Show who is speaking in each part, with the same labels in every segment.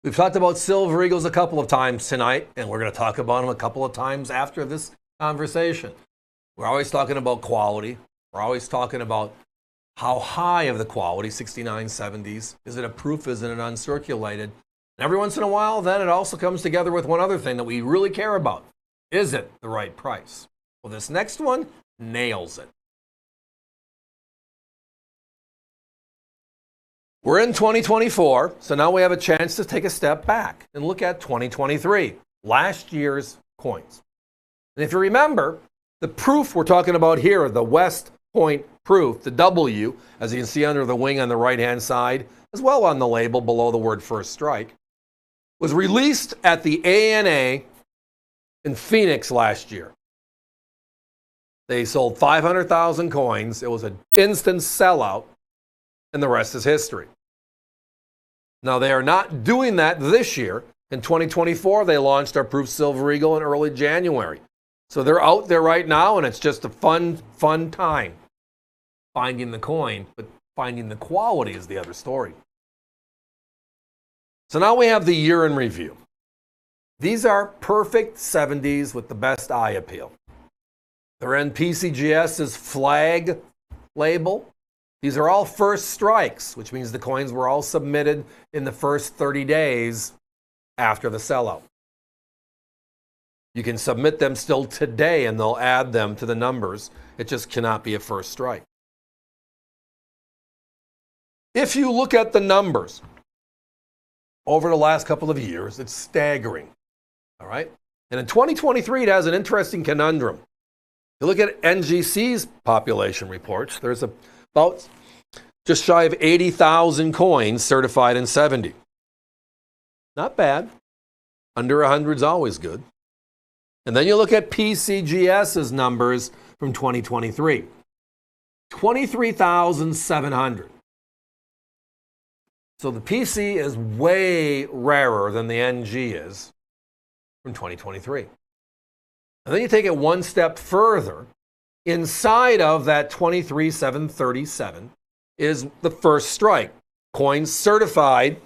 Speaker 1: We've talked about Silver Eagles a couple of times tonight, and we're going to talk about them a couple of times after this conversation. We're always talking about quality. We're always talking about how high of the quality, 69, 70s. Is it a proof? Is it an uncirculated? And every once in a while, then it also comes together with one other thing that we really care about. Is it the right price? Well, this next one nails it. We're in 2024, so now we have a chance to take a step back and look at 2023, last year's coins. And if you remember, the proof we're talking about here, the West Point proof, the W, as you can see under the wing on the right-hand side, as well on the label below the word First Strike, was released at the ANA in Phoenix last year. They sold 500,000 coins. It was an instant sellout, and the rest is history. Now, they are not doing that this year. In 2024, they launched our Proof Silver Eagle in early January. So they're out there right now, and it's just a fun time finding the coin, but finding the quality is the other story. So now we have the year in review. These are perfect 70s with the best eye appeal. They're in PCGS's flag label. These are all first strikes, which means the coins were all submitted in the first 30 days after the sellout. You can submit them still today and they'll add them to the numbers. It just cannot be a first strike. If you look at the numbers over the last couple of years, it's staggering. All right? And in 2023, it has an interesting conundrum. You look at NGC's population reports, there's about just shy of 80,000 coins certified in 70. Not bad. Under 100 is always good. And then you look at PCGS's numbers from 2023. 23,700. So the PC is way rarer than the NG is from 2023. And then you take it one step further. Inside of that 23,737 is the first strike. Coins certified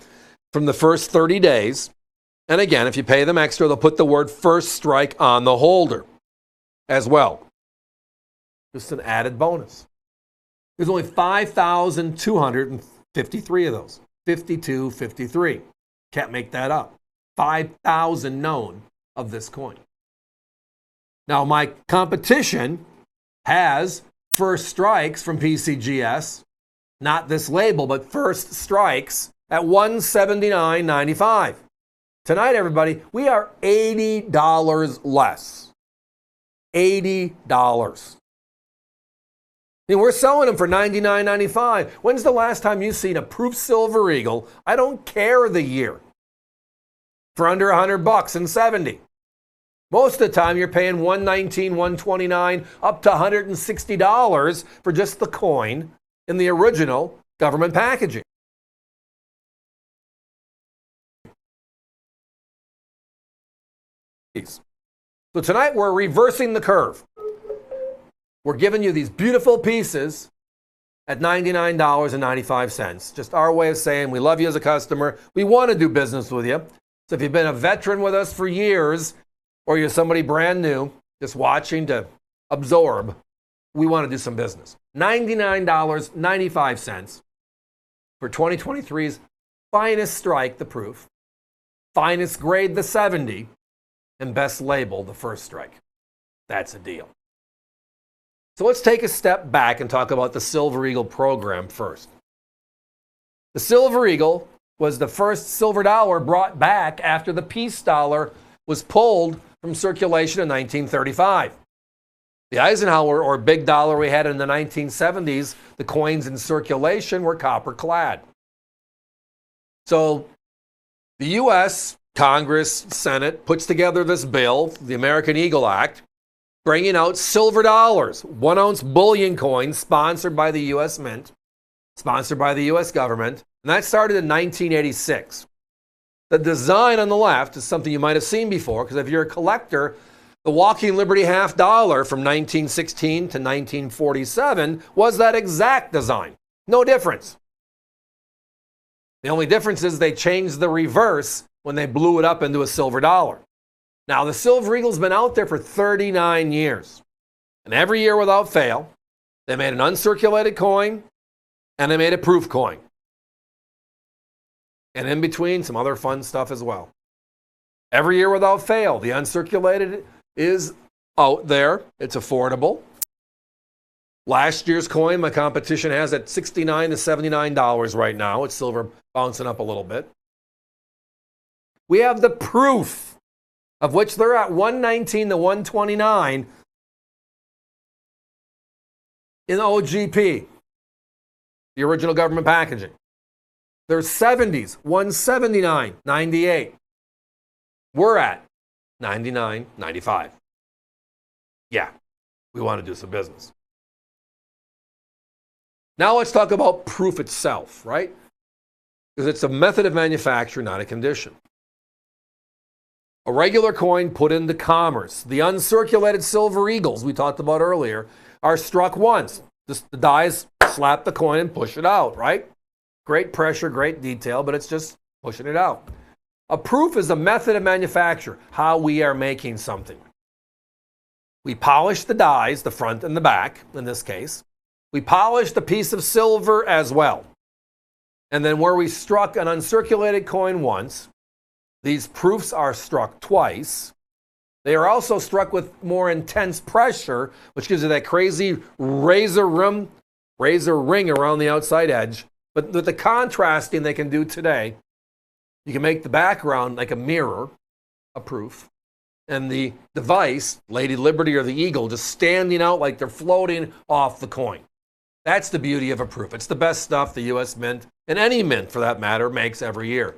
Speaker 1: from the first 30 days. And again, if you pay them extra, they'll put the word first strike on the holder as well. Just an added bonus. There's only 5,253 of those. 52, 53. Can't make that up. 5,000 known of this coin. Now, my competition has first strikes from PCGS, not this label, but first strikes at $179.95. Tonight, everybody, we are $80 less. $80. And we're selling them for $99.95. When's the last time you've seen a Proof Silver Eagle? I don't care the year. For under $100 and 70. Most of the time, you're paying $119, $129, up to $160 for just the coin in the original government packaging. So tonight, we're reversing the curve. We're giving you these beautiful pieces at $99.95. Just our way of saying we love you as a customer. We want to do business with you. So if you've been a veteran with us for years, or you're somebody brand new, just watching to absorb, we want to do some business. $99.95 for 2023's finest strike, the Proof, finest grade, the 70, and best label, the first strike. That's a deal. So let's take a step back and talk about the Silver Eagle program first. The Silver Eagle was the first silver dollar brought back after the peace dollar was pulled from circulation in 1935. The Eisenhower, or big dollar we had in the 1970s, the coins in circulation were copper clad. So the U.S. Congress, Senate puts together this bill, the American Eagle Act, bringing out silver dollars, 1 ounce bullion coins sponsored by the U.S. Mint, sponsored by the U.S. government, and that started in 1986. The design on the left is something you might have seen before, because if you're a collector, the Walking Liberty half dollar from 1916 to 1947 was that exact design. No difference. The only difference is they changed the reverse when they blew it up into a silver dollar. Now, the Silver Eagle's been out there for 39 years. And every year without fail, they made an uncirculated coin and they made a proof coin. And in between, some other fun stuff as well. Every year without fail, the uncirculated is out there. It's affordable. Last year's coin, my competition has at $69 to $79 right now. It's silver bouncing up a little bit. We have the proof, of which they're at $119 to $129 in OGP, the original government packaging. There's 70s, $179, $98. We're at $99, $95. Yeah, we want to do some business. Now let's talk about proof itself, right? Because it's a method of manufacture, not a condition. A regular coin put into commerce. The uncirculated Silver Eagles we talked about earlier are struck once. Just the dies slap the coin and push it out, right? Great pressure, great detail, but it's just pushing it out. A proof is a method of manufacture, how we are making something. We polish the dies, the front and the back, in this case. We polish the piece of silver as well. And then where we struck an uncirculated coin once, these proofs are struck twice. They are also struck with more intense pressure, which gives you that crazy razor ring around the outside edge. But with the contrasting they can do today, you can make the background like a mirror, a proof, and the device, Lady Liberty or the Eagle, just standing out like they're floating off the coin. That's the beauty of a proof. It's the best stuff the U.S. Mint, and any mint for that matter, makes every year.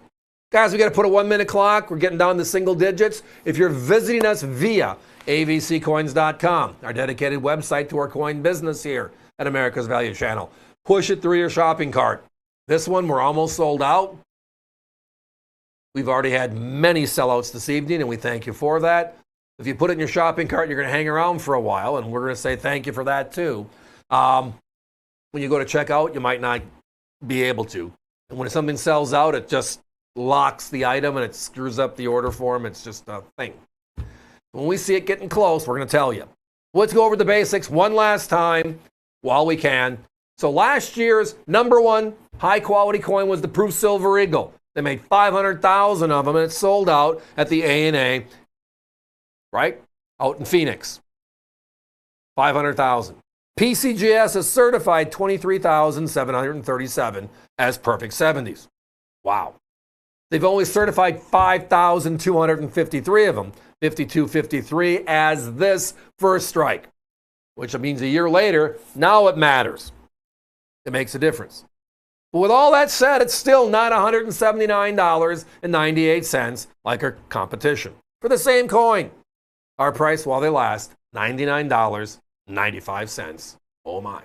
Speaker 1: Guys, we got to put a 1-minute clock. We're getting down to single digits. If you're visiting us via avccoins.com, our dedicated website to our coin business here at America's Value Channel, push it through your shopping cart. This one, we're almost sold out. We've already had many sellouts this evening, and we thank you for that. If you put it in your shopping cart, you're going to hang around for a while, and we're going to say thank you for that too. When you go to checkout, you might not be able to. And when something sells out, it just locks the item and it screws up the order form. It's just a thing. When we see it getting close, we're going to tell you. Let's go over the basics one last time while we can. So last year's number one high-quality coin was the Proof Silver Eagle. They made 500,000 of them, and it sold out at the A&A, right, out in Phoenix. 500,000. PCGS has certified 23,737 as perfect 70s. Wow. They've only certified 5,253 of them, 5253 as this first strike, which means a year later, now it matters. It makes a difference. But with all that said, it's still not $179.98 like our competition. For the same coin, our price while they last, $99.95. Oh my.